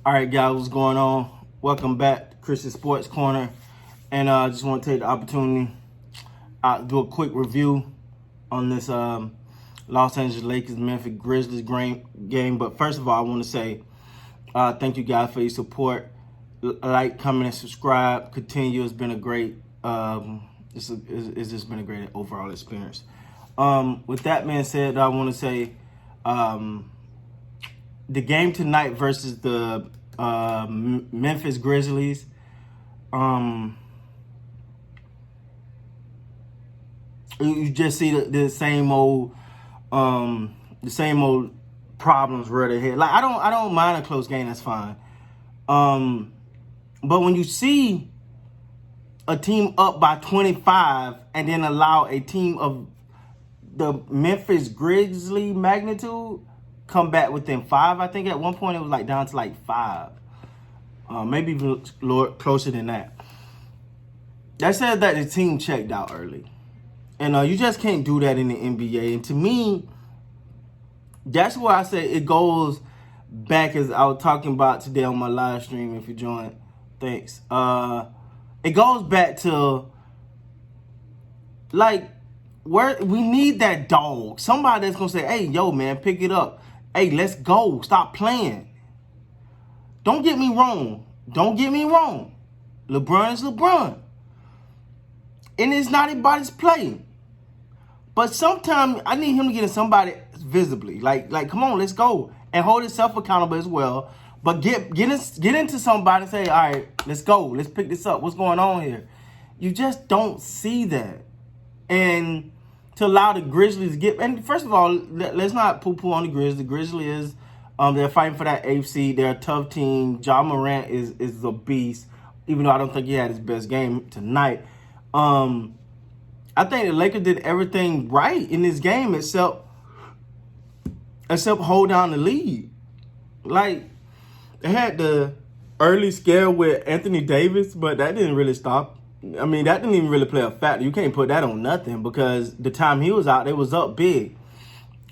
All right, guys, what's going on? Welcome back to Christian Sports Corner. And I just want to take the opportunity to do a quick review on this Los Angeles Lakers Memphis Grizzlies game. But first of all, I want to say thank you guys for your support. Like, comment, and subscribe. Continue. It's been a great it's just been a great overall experience. With that being said, I want to say the game tonight versus the Memphis Grizzlies. You just see the same old problems rear their head. Like I don't mind a close game, that's fine. But when you see a team up by 25 and then allow a team of the Memphis Grizzlies magnitude come back within 5, I think at one point it was like down to like 5, maybe even closer than that. That said that the team checked out early, and you just can't do that in the NBA. And to me, that's why I say it goes back, as I was talking about today on my live stream. If you joined, thanks. It goes back to like where we need that dog, somebody that's gonna say, "Hey, yo, man, pick it up. Hey, let's go. Stop playing." Don't get me wrong. LeBron is LeBron. And it's not anybody's play. But sometimes I need him to get in somebody visibly. Like, come on, let's go. And hold himself accountable as well. But get into somebody and say, all right, let's go. Let's pick this up. What's going on here? You just don't see that. And to allow the Grizzlies to get... And first of all, let's not poo-poo on the Grizzlies. The Grizzlies, they're fighting for that AFC. They're a tough team. Ja Morant is a beast, even though I don't think he had his best game tonight. I think the Lakers did everything right in this game except hold down the lead. Like, they had the early scare with Anthony Davis, but that didn't really stop. I mean, that didn't even really play a factor. You can't put that on nothing because the time he was out, they was up big.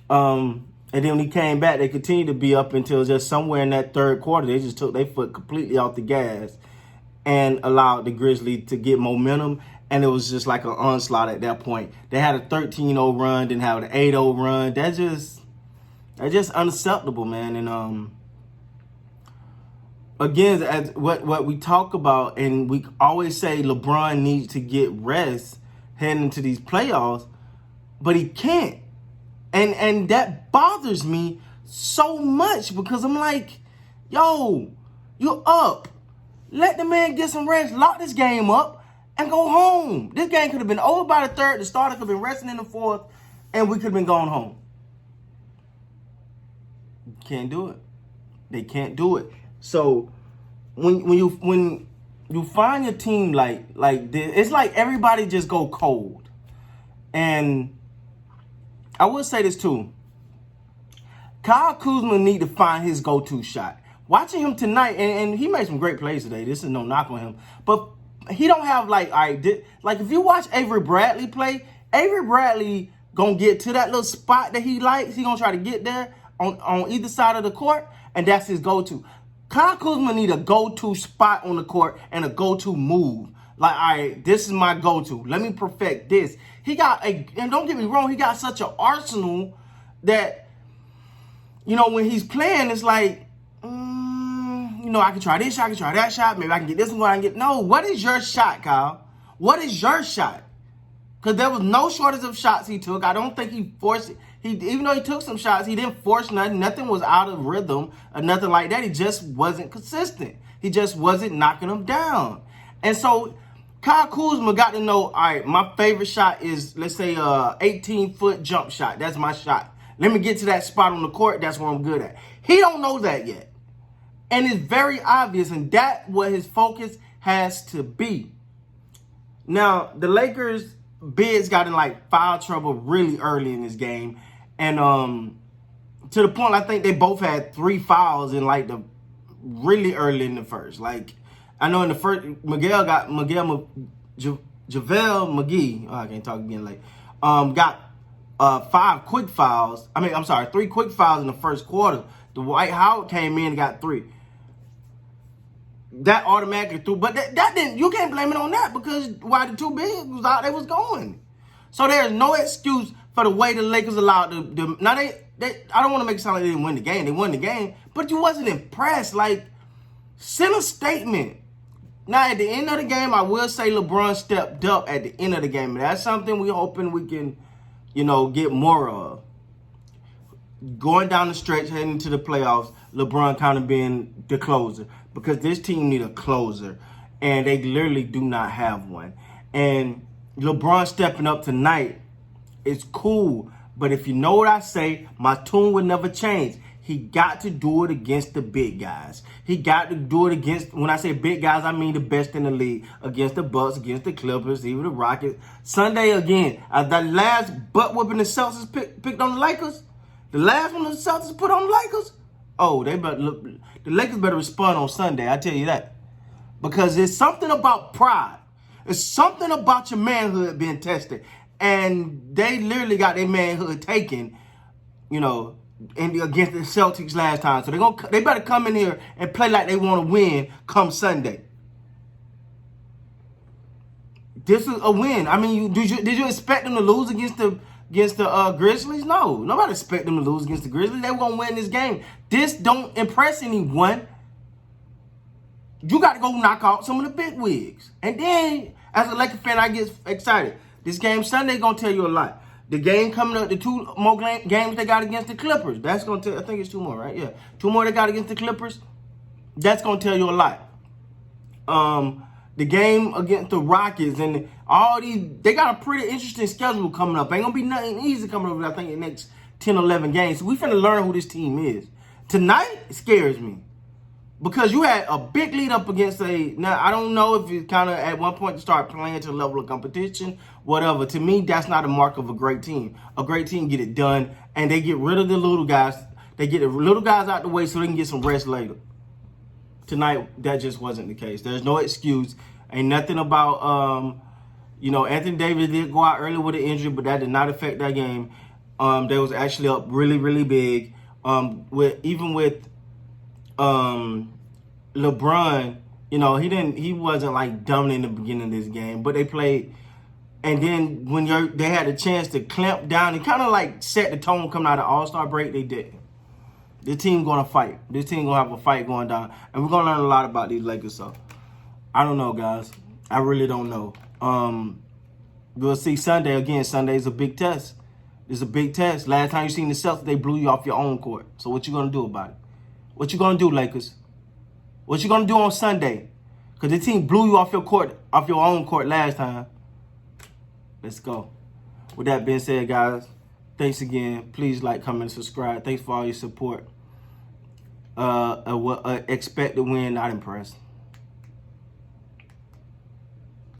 And then when he came back, they continued to be up until just somewhere in that third quarter. They just took their foot completely off the gas and allowed the Grizzlies to get momentum. And it was just like an onslaught at that point. They had a 13-0 run, then had an 8-0 run. That's just unacceptable, man. And again, as what we talk about, and we always say LeBron needs to get rest heading into these playoffs, but he can't. And that bothers me so much because I'm like, yo, you're up. Let the man get some rest. Lock this game up and go home. This game could have been over by the third. The starter could have been resting in the fourth, and we could have been going home. Can't do it. They can't do it. So when you find your team like this, it's like everybody just go cold. And I will say this too. Kyle Kuzma need to find his go-to shot. Watching him tonight, and he made some great plays today. This is no knock on him, but he don't have like if you watch Avery Bradley play, Avery Bradley gonna get to that little spot that he likes. He gonna try to get there on either side of the court, and that's his go-to. Kyle Kuzma need a go-to spot on the court and a go-to move. Like, all right, this is my go-to. Let me perfect this. And don't get me wrong, he got such an arsenal that, when he's playing, it's like, I can try this shot, I can try that shot. Maybe I can get this one. No, what is your shot, Kyle? What is your shot? Because there was no shortage of shots he took. I don't think he forced it. Even though he took some shots, he didn't force nothing. Nothing was out of rhythm or nothing like that. He just wasn't consistent. He just wasn't knocking them down. And so Kyle Kuzma got to know, all right, my favorite shot is, let's say, 18-foot jump shot. That's my shot. Let me get to that spot on the court. That's what I'm good at. He don't know that yet. And it's very obvious, and that's what his focus has to be. Now, the Lakers' bigs got in like foul trouble really early in this game. And to the point, I think they both had 3 fouls in like the really early in the first. Like, I know in the first, JaVale McGee, I can't talk again, like, got 5 quick fouls. 3 quick fouls in the first quarter. Dwight Howard came in and got 3. that automatically threw. But that didn't. You can't blame it on that because why the two bigs was out, they was going. So there's no excuse for the way the Lakers allowed the now they I don't want to make it sound like they didn't win the game. They won the game, but you wasn't impressed. Like, send a statement. Now, at the end of the game, I will say LeBron stepped up at the end of the game. And that's something we hoping we can, get more of. Going down the stretch, heading into the playoffs, LeBron kind of being the closer. Because this team need a closer. And they literally do not have one. And LeBron stepping up tonight is cool. But if you know what I say, my tune would never change. He got to do it against the big guys. He got to do it against, when I say big guys, I mean the best in the league. Against the Bucks, against the Clippers, even the Rockets. Sunday again, the last butt whooping the Celtics picked on the Lakers. The last one the Celtics put on the Lakers. Oh, the Lakers better respond on Sunday, I tell you that. Because it's something about pride. It's something about your manhood being tested. And they literally got their manhood taken, against the Celtics last time. So they better come in here and play like they want to win come Sunday. This is a win. I mean, did you expect them to lose against the Grizzlies? No. Nobody expect them to lose against the Grizzlies. They were going to win this game. This don't impress anyone. You got to go knock out some of the big wigs. And then, as a Lakers fan, I get excited. This game Sunday going to tell you a lot. The game coming up, the two more games they got against the Clippers, that's going to tell, I think it's two more, right? Yeah. Two more they got against the Clippers, that's going to tell you a lot. The game against the Rockets and all these, they got a pretty interesting schedule coming up. Ain't going to be nothing easy coming up, I think, in the next 10, 11 games. So we finna learn who this team is. Tonight, it scares me. Because you had a big lead up against now I don't know if you kind of at one point start playing to the level of competition, whatever. To me, that's not a mark of a great team. A great team get it done, and they get rid of the little guys. They get the little guys out the way so they can get some rest later. Tonight, that just wasn't the case. There's no excuse. Ain't nothing about, Anthony Davis did go out early with an injury, but that did not affect that game. They was actually up really, really big. With LeBron, he wasn't like dominant in the beginning of this game, but they played. And then when they had a chance to clamp down and kind of like set the tone coming out of All-Star break, they didn't. This team going to fight. This team going to have a fight going down. And we're going to learn a lot about these Lakers. So, I don't know, guys. I really don't know. We'll see Sunday. Again, Sunday's a big test. It's a big test. Last time you seen the Celtics, they blew you off your own court. So what you going to do about it? What you going to do, Lakers? What you going to do on Sunday? Because the team blew you off your own court last time. Let's go. With that being said, guys, thanks again. Please like, comment, and subscribe. Thanks for all your support. Expect to win, not impressed.